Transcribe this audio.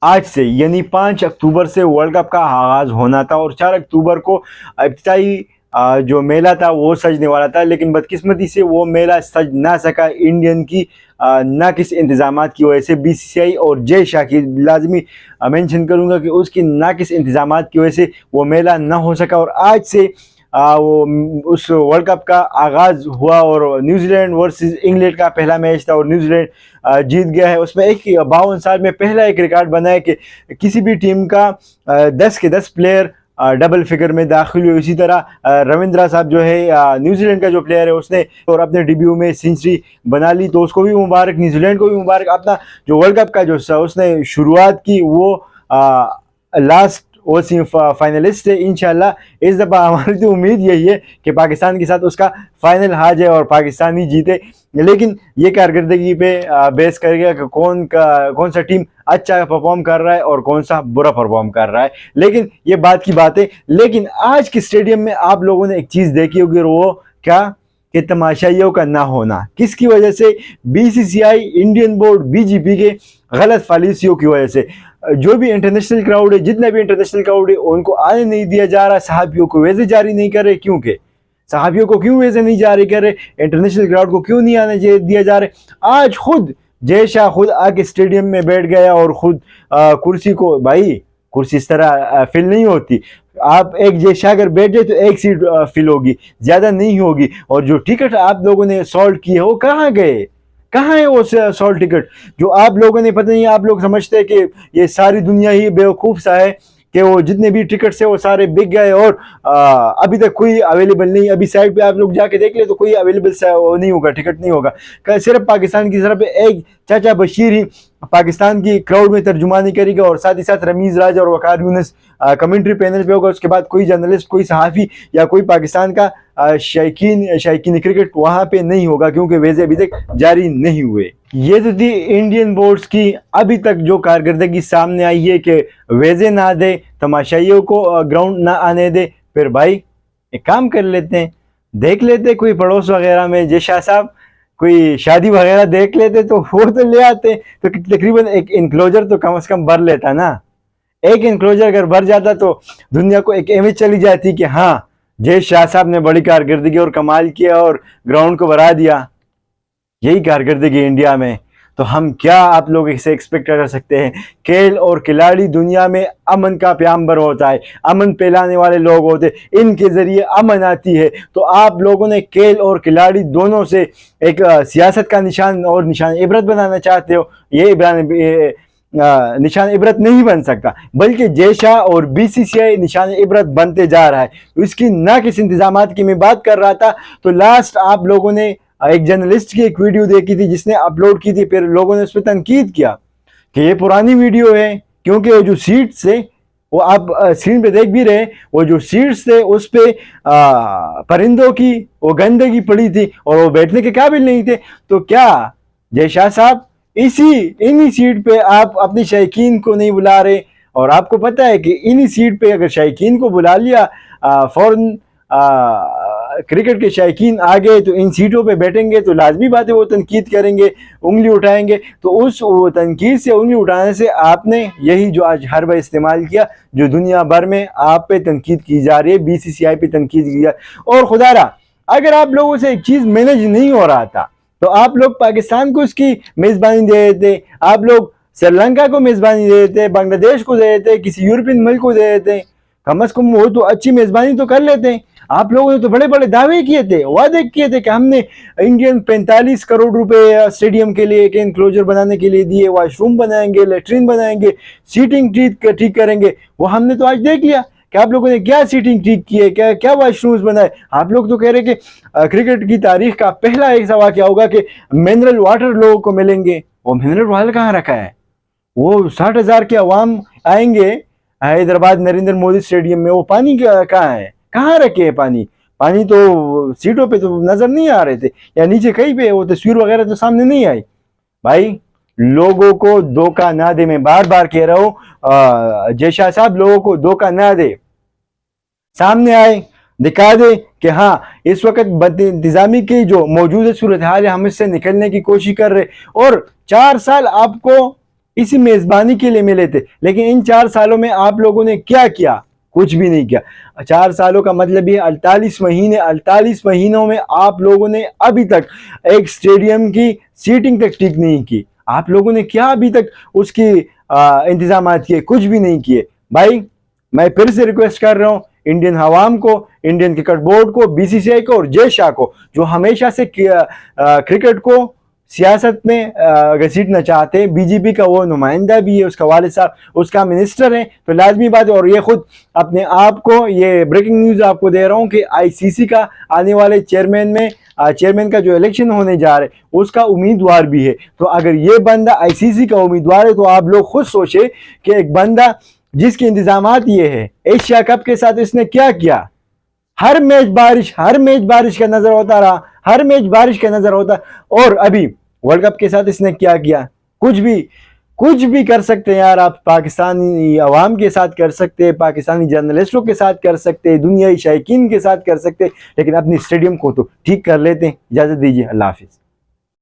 आज से यानी 5 अक्टूबर से वर्ल्ड कप का आगाज होना था और 4 अक्टूबर को इब्तिदाई जो मेला था वो सजने वाला था, लेकिन बदकिस्मती से वो मेला सज ना सका इंडियन की नाकिस इंतजामात की वजह से। बीसीसीआई और जय शाह की लाजमी मेंशन करूंगा कि उसकी नाकिस इंतजामात की वजह से वो मेला ना हो सका। और आज से वो उस वर्ल्ड कप का आगाज़ हुआ और न्यूजीलैंड वर्सेस इंग्लैंड का पहला मैच था और न्यूजीलैंड जीत गया है। उसमें एक 52 साल में पहला एक रिकॉर्ड बना है कि किसी भी टीम का 10 के 10 प्लेयर डबल फिगर में दाखिल हुए। इसी तरह रविंद्रा साहब जो है न्यूजीलैंड का जो प्लेयर है उसने और अपने डेब्यू में सेंचुरी बना ली, तो उसको भी मुबारक, न्यूजीलैंड को भी मुबारक। अपना जो वर्ल्ड कप का जो उसने शुरुआत की वो लास्ट वो फाइनलिस्ट है। इंशाल्लाह इस दफ़ा हमारी तो उम्मीद यही है कि पाकिस्तान के साथ उसका फाइनल हार जाए और पाकिस्तान ही जीते, लेकिन ये कारकर्दगी पे बेस करेगा कि कौन सा टीम अच्छा परफॉर्म कर रहा है और कौन सा बुरा परफॉर्म कर रहा है। लेकिन ये बात की बात है। लेकिन आज के स्टेडियम में आप लोगों ने एक चीज़ देखी होगी, और वो क्या कि तमाशाइयों का ना होना। किसकी वजह से? बीसीसीआई, इंडियन बोर्ड, बीजीपी के गलत पॉलिसियों की वजह से। जो भी इंटरनेशनल क्राउड है, जितना भी इंटरनेशनल क्राउड है, उनको आने नहीं दिया जा रहा। सहाबियों को वीज़े जारी नहीं कर रहे, क्योंकि सहाबियों को क्यों वीज़े नहीं जारी कर रहे, इंटरनेशनल क्राउड को क्यों नहीं आने दिया जा रहा। आज खुद जय शाह खुद आके स्टेडियम में बैठ गया और खुद कुर्सी को, भाई कुर्सी इस तरह फिल नहीं होती। आप एक जय शाह अगर बैठ जाए तो एक सीट फिल होगी, ज्यादा नहीं होगी। और जो टिकट आप लोगों ने सॉल्व किए वो कहाँ गए? कहाँ है वो सॉल्ट टिकट जो आप लोगों ने? पता नहीं, आप लोग समझते हैं कि ये सारी दुनिया ही बेवकूफ़ सा है कि वो जितने भी टिकट्स है वो सारे बिक गए और अभी तक कोई अवेलेबल नहीं। अभी साइड पे आप लोग जाके देख ले तो कोई अवेलेबल वो नहीं होगा, टिकट नहीं होगा। सिर्फ पाकिस्तान की तरफ एक चाचा बशीर ही पाकिस्तान की क्राउड में तर्जुमानी करेगा और साथ ही साथ रमीज़ राज और वकार यूनुस कमेंट्री पैनल पे होगा। उसके बाद कोई जर्नलिस्ट, कोई सहाफ़ी या कोई पाकिस्तान का शायकीन क्रिकेट वहाँ पे नहीं होगा, क्योंकि वीज़े अभी तक जारी नहीं हुए। ये तो थी इंडियन बोर्ड्स की अभी तक जो कारकर्दगी सामने आई है कि वीज़े ना दे, तमाशाइयों को ग्राउंड ना आने दे। फिर भाई एक काम कर लेते हैं, देख लेते कोई पड़ोस वगैरह में जय शाह साहब कोई शादी वगैरह देख लेते तो वो तो ले आते, तो तकरीबन एक इनक्लोजर तो कम से कम भर लेता ना। एक इनक्लोजर अगर भर जाता तो दुनिया को एक इमेज चली जाती कि हाँ, जय शाह साहब ने बड़ी कारकर्दगी और कमाल किया और ग्राउंड को भरा दिया। यही कारकर्दगी इंडिया में, तो हम क्या आप लोग इसे एक्सपेक्ट कर सकते हैं? खेल और खिलाड़ी दुनिया में अमन का प्याम्बर होता है, अमन फैलाने वाले लोग होते, इनके जरिए अमन आती है। तो आप लोगों ने खेल और खिलाड़ी दोनों से एक सियासत का निशान और निशान इबरत बनाना चाहते हो। ये निशान इबरत नहीं बन सकता, बल्कि जय शाह और बीसीसीआई निशान इबरत बनते जा रहा है। तो इसकी ना किस इंतजामात की मैं बात कर रहा था, तो लास्ट आप लोगों ने एक जर्नलिस्ट की एक वीडियो देखी थी जिसने अपलोड की थी, फिर लोगों ने उस पर तनकीद किया कि ये पुरानी वीडियो है, क्योंकि वो जो सीट्स थे वो आप स्क्रीन पे देख भी रहे, वो जो सीट्स थे उस पे परिंदों की वो गंदगी पड़ी थी और वो बैठने के काबिल नहीं थे। तो क्या जय शाह साहब इन्हीं सीट पे आप अपने शायकीन को नहीं बुला रहे? और आपको पता है कि इन्हीं सीट पे अगर शायकीन को बुला लिया, फौरन क्रिकेट के शायकीन आ गए तो इन सीटों पे बैठेंगे तो लाजमी बात है वो तनकीद करेंगे, उंगली उठाएंगे। तो उस तनकीद से उंगली उठाने से आपने यही जो आज हरबा इस्तेमाल किया, जो दुनिया भर में आप पे तनकीद की जा रही है, बीसीसीआई पे तनकीद की जा रही है। और खुदारा अगर आप लोगों से एक चीज़ मैनेज नहीं हो रहा था तो आप लोग पाकिस्तान को उसकी मेज़बानी दे देते, आप लोग श्रीलंका को मेज़बानी दे देते, बांग्लादेश को दे देते, किसी यूरोपियन मुल्क को दे देते, कम अज़ कम वो तो अच्छी मेज़बानी तो कर लेते हैं। आप लोगों ने तो बड़े बड़े दावे किए थे, वादे किए थे कि हमने इंडियन 45 करोड़ रुपए स्टेडियम के लिए एक इनक्लोजर बनाने के लिए दिए, वॉशरूम बनाएंगे, लेटरिन बनाएंगे, सीटिंग ठीक करेंगे। वो हमने तो आज देख लिया कि आप लोगों ने क्या सीटिंग ठीक की है, क्या क्या वॉशरूम्स बनाए। आप लोग तो कह रहे कि क्रिकेट की तारीख का पहला ऐसा वाक़या होगा कि मिनरल वाटर लोगों को मिलेंगे। वो मिनरल वाटर कहाँ रखा है? वो 60,000 के अवाम आएंगे हैदराबाद नरेंद्र मोदी स्टेडियम में, वो पानी कहाँ है? कहाँ रखे है पानी? पानी तो सीटों पे तो नजर नहीं आ रहे थे, या नीचे कहीं पे वो तस्वीर वगैरह तो सामने नहीं आई। भाई लोगों को धोखा ना दे, मैं बार बार कह रहा हूं, जय शाह साहब लोगों को धोखा ना दे, सामने आए, दिखा दे कि हाँ इस वक्त बद इंतजामी की जो मौजूदा सूरत हाल है हम इससे निकलने की कोशिश कर रहे। और 4 साल आपको इसी मेजबानी के लिए मिले थे। लेकिन इन 4 सालों में आप लोगों ने क्या किया? कुछ भी नहीं किया। 4 सालों का मतलब ये 48 महीने, 48 महीनों में आप लोगों ने अभी तक एक स्टेडियम की सीटिंग तक ठीक नहीं की। आप लोगों ने क्या अभी तक उसकी इंतजाम किए? कुछ भी नहीं किए। भाई मैं फिर से रिक्वेस्ट कर रहा हूँ इंडियन हवाम को, इंडियन क्रिकेट बोर्ड को, बीसीसीआई को और जय शाह को, जो हमेशा से क्रिकेट को सियासत में घसीटना चाहते हैं। बीजेपी का वो नुमाइंदा भी है, उसका वालिद साहब उसका मिनिस्टर है, तो लाजमी बात है। और ये खुद अपने आप को, ये ब्रेकिंग न्यूज़ आपको दे रहा हूँ कि आईसीसी का आने वाले चेयरमैन का जो इलेक्शन होने जा रहे हैं उसका उम्मीदवार भी है। तो अगर ये बंदा आईसीसी का उम्मीदवार है तो आप लोग खुद सोचे कि एक बंदा जिसके इंतजामात ये है, एशिया कप के साथ इसने क्या किया? हर मैच बारिश का नजर होता रहा, हर मैच बारिश का नजर होता। और अभी वर्ल्ड कप के साथ इसने क्या किया? कुछ भी कर सकते हैं यार। आप पाकिस्तानी अवाम के साथ कर सकते हैं, पाकिस्तानी जर्नलिस्टों के साथ कर सकते हैं, दुनियाई शायकीन के साथ कर सकते हैं, लेकिन अपनी स्टेडियम को तो ठीक कर लेते हैं। इजाजत दीजिए, अल्लाह हाफिज।